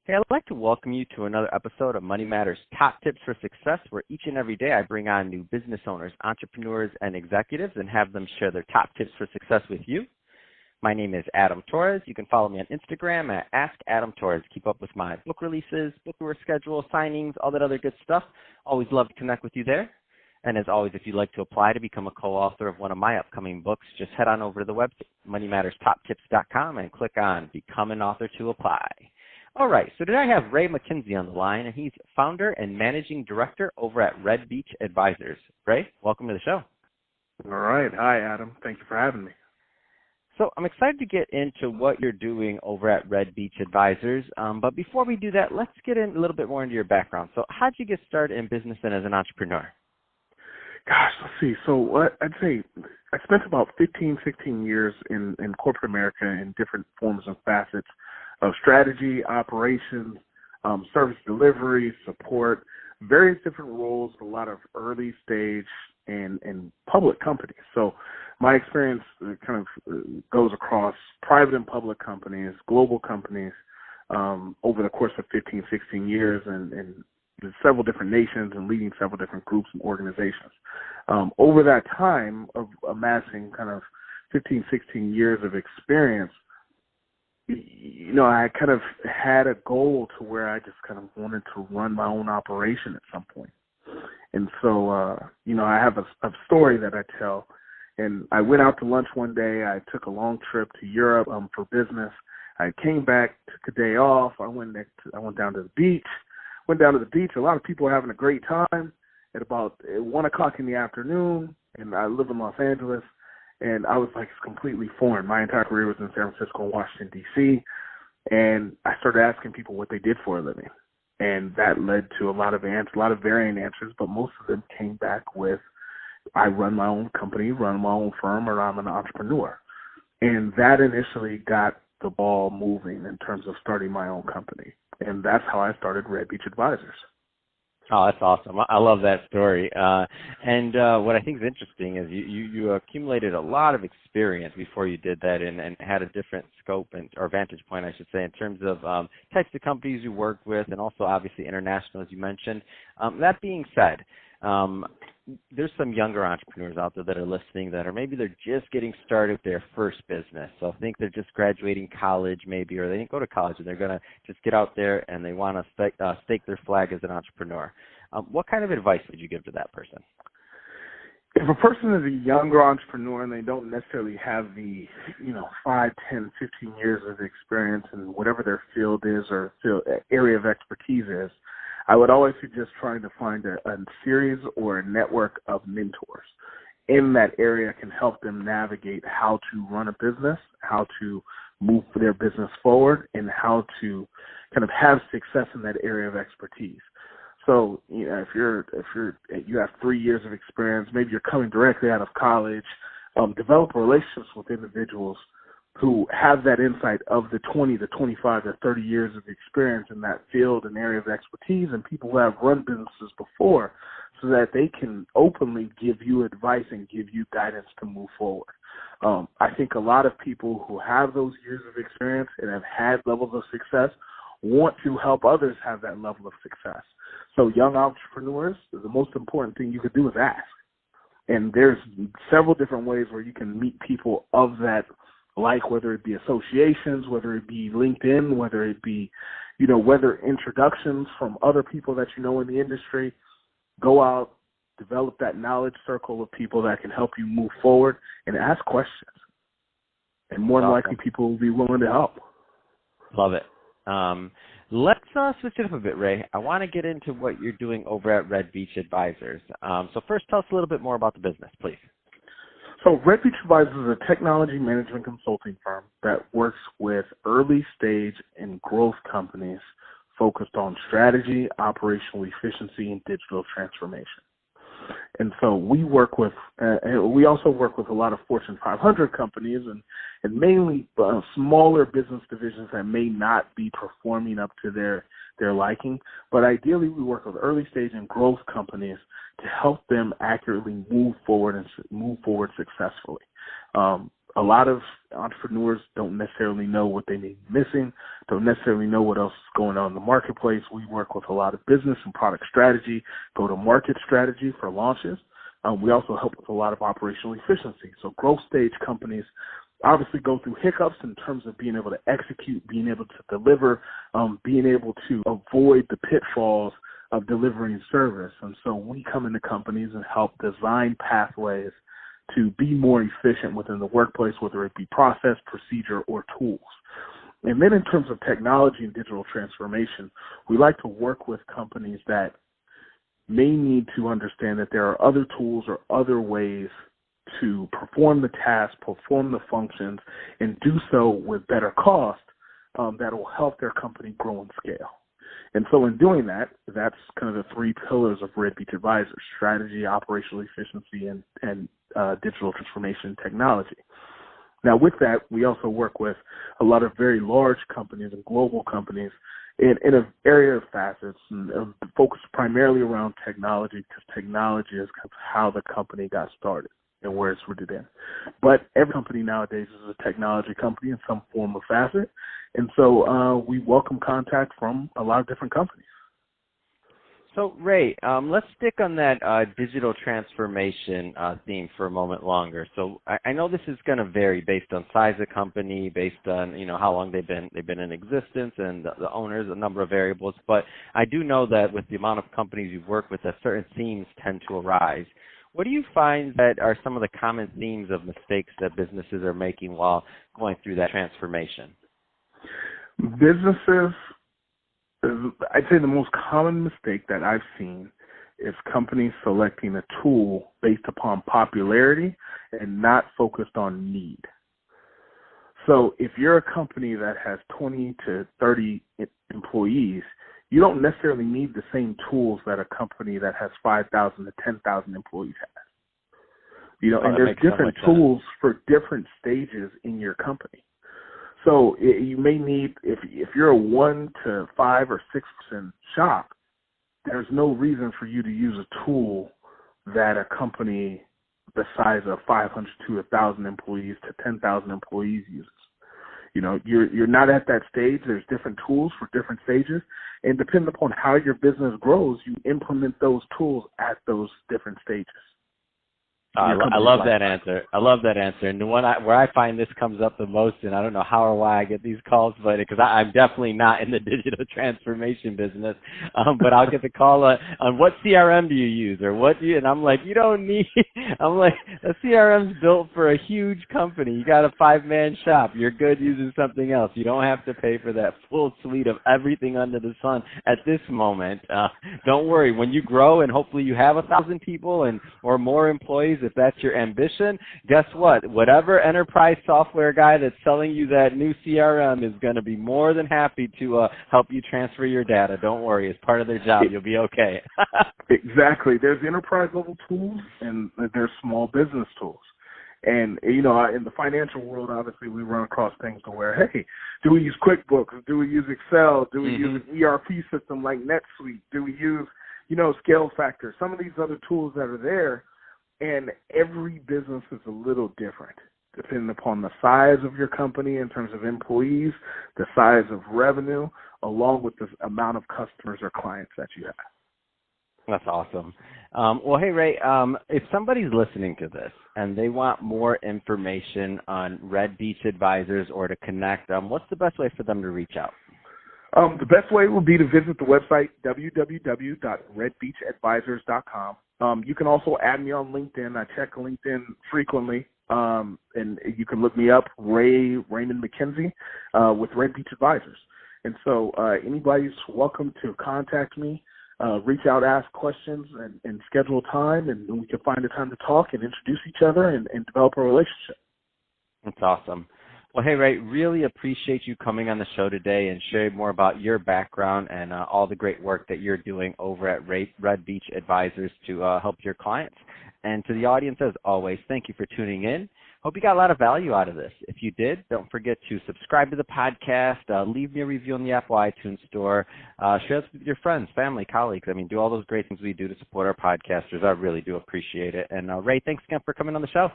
Hey, I'd like to welcome you to another episode of Money Matters Top Tips for Success, where each and every day I bring on new business owners, entrepreneurs, and executives and have them share their top tips for success with you. My name is Adam Torres. You can follow me on Instagram at AskAdamTorres. Keep up with my book releases, book schedule, signings, all that other good stuff. Always love to connect with you there. And as always, if you'd like to apply to become a co-author of one of my upcoming books, just head on over to the website, moneymatterstoptips.com, and click on Become an Author to apply. All right, so today I have Ray McKenzie on the line, and he's founder and managing director over at Red Beach Advisors. Ray, welcome to the show. All right. Hi, Adam. Thank you for having me. So I'm excited to get into what you're doing over at Red Beach Advisors. But before we do that, let's get in a little bit more into your background. So how'd you get started in business and as an entrepreneur? Gosh, let's see. So I'd say I spent about 16 years in corporate America in different forms and facets of strategy, operations, service delivery, support, various different roles, a lot of early stage and public companies. So my experience kind of goes across private and public companies, global companies, over the course of 16 years and several different nations and leading several different groups and organizations. Over that time of amassing kind of 16 years of experience, I kind of had a goal to where I just kind of wanted to run my own operation at some point. And so, I have a story that I tell. And I went out to lunch one day. I took a long trip to Europe for business. I came back, took a day off. I went down to the beach. A lot of people were having a great time at about 1 o'clock in the afternoon. And I live in Los Angeles. And I was like completely foreign. My entire career was in San Francisco and Washington, D.C. And I started asking people what they did for a living. And that led to a lot of varying answers, but most of them came back with, I run my own company, run my own firm, or I'm an entrepreneur. And that initially got the ball moving in terms of starting my own company. And that's how I started Red Beach Advisors. Oh, that's awesome. I love that story. And what I think is interesting is you accumulated a lot of experience before you did that and had a different scope or vantage point, I should say, in terms of types of companies you work with and also obviously international, as you mentioned. That being said, there's some younger entrepreneurs out there that are listening that are maybe they're just getting started with their first business. So I think they're just graduating college maybe, or they didn't go to college and they're going to just get out there and they want to stake their flag as an entrepreneur. What kind of advice would you give to that person? If a person is a younger entrepreneur and they don't necessarily have the, 5, 10, 15 years of experience in whatever their field is or area of expertise is, I would always suggest trying to find a series or a network of mentors in that area can help them navigate how to run a business, how to move their business forward, and how to kind of have success in that area of expertise. So, if you have 3 years of experience, maybe you're coming directly out of college, develop relationships with individuals who have that insight of the 20 to 25 to 30 years of experience in that field and area of expertise, and people who have run businesses before, so that they can openly give you advice and give you guidance to move forward. I think a lot of people who have those years of experience and have had levels of success want to help others have that level of success. So young entrepreneurs, the most important thing you could do is ask. And there's several different ways where you can meet people of that, like whether it be associations, whether it be LinkedIn, whether it be, whether introductions from other people that you know in the industry. Go out, develop that knowledge circle of people that can help you move forward and ask questions. And more than likely, people will be willing to help. Love it. Let's switch it up a bit, Ray. I want to get into what you're doing over at Red Beach Advisors. So first, tell us a little bit more about the business, please. So Red Beach Advisors is a technology management consulting firm that works with early stage and growth companies focused on strategy, operational efficiency, and digital transformation. And so we also work with a lot of Fortune 500 companies and mainly smaller business divisions that may not be performing up to their liking. But ideally, we work with early stage and growth companies to help them accurately move forward successfully. A lot of entrepreneurs don't necessarily know what they may be missing, don't necessarily know what else is going on in the marketplace. We work with a lot of business and product strategy, go-to-market strategy for launches. We also help with a lot of operational efficiency. So growth stage companies obviously go through hiccups in terms of being able to execute, being able to deliver, being able to avoid the pitfalls of delivering service. And so we come into companies and help design pathways to be more efficient within the workplace, whether it be process, procedure, or tools. And then in terms of technology and digital transformation, we like to work with companies that may need to understand that there are other tools or other ways to perform the task, perform the functions, and do so with better cost that will help their company grow and scale. And so in doing that, that's kind of the three pillars of Red Beach Advisors: strategy, operational efficiency, and digital transformation technology. Now, with that, we also work with a lot of very large companies and global companies in an area of facets and focused primarily around technology, because technology is kind of how the company got started and where it's rooted in. But every company nowadays is a technology company in some form or facet. And so we welcome contact from a lot of different companies. So, Ray, let's stick on that digital transformation theme for a moment longer. So, I know this is going to vary based on size of company, based on how long they've been in existence, and the owners, a number of variables. But I do know that with the amount of companies you've worked with, that certain themes tend to arise. What do you find that are some of the common themes of mistakes that businesses are making while going through that transformation? Businesses, I'd say the most common mistake that I've seen is companies selecting a tool based upon popularity and not focused on need. So if you're a company that has 20 to 30 employees, you don't necessarily need the same tools that a company that has 5,000 to 10,000 employees has. And there's different tools for different stages in your company. So you may need, if you're a 1 to 5 or 6% shop, there's no reason for you to use a tool that a company the size of 500 to 1,000 employees to 10,000 employees uses. You're not at that stage. There's different tools for different stages, and depending upon how your business grows, you implement those tools at those different stages. I love that answer. I love that answer. And the one where I find this comes up the most, and I don't know how or why I get these calls, but because I'm definitely not in the digital transformation business, but I'll get the call on what CRM do you use, or what do you, and I'm like, you don't need, I'm like, a CRM's built for a huge company. You got a 5-man shop. You're good using something else. You don't have to pay for that full suite of everything under the sun at this moment. Don't worry. When you grow and hopefully you have 1,000 people or more employees, if that's your ambition, guess what? Whatever enterprise software guy that's selling you that new CRM is going to be more than happy to help you transfer your data. Don't worry. It's part of their job. You'll be okay. Exactly. There's enterprise level tools and there's small business tools. And, in the financial world, obviously, we run across things to where, hey, do we use QuickBooks? Do we use Excel? Do we use an ERP system like NetSuite? Do we use, Scale Factor? Some of these other tools that are there. And every business is a little different, depending upon the size of your company in terms of employees, the size of revenue, along with the amount of customers or clients that you have. That's awesome. Well, hey, Ray, if somebody's listening to this and they want more information on Red Beach Advisors or to connect, what's the best way for them to reach out? The best way would be to visit the website, www.redbeachadvisors.com. You can also add me on LinkedIn. I check LinkedIn frequently, and you can look me up, Raymond McKenzie, with Red Beach Advisors. And so anybody's welcome to contact me, reach out, ask questions, and schedule time, and we can find a time to talk and introduce each other and develop a relationship. That's awesome. Well, hey, Ray, really appreciate you coming on the show today and sharing more about your background and all the great work that you're doing over at Red Beach Advisors to help your clients. And to the audience, as always, thank you for tuning in. Hope you got a lot of value out of this. If you did, don't forget to subscribe to the podcast, leave me a review on the Apple iTunes Store, share this with your friends, family, colleagues. Do all those great things we do to support our podcasters. I really do appreciate it. And Ray, thanks again for coming on the show.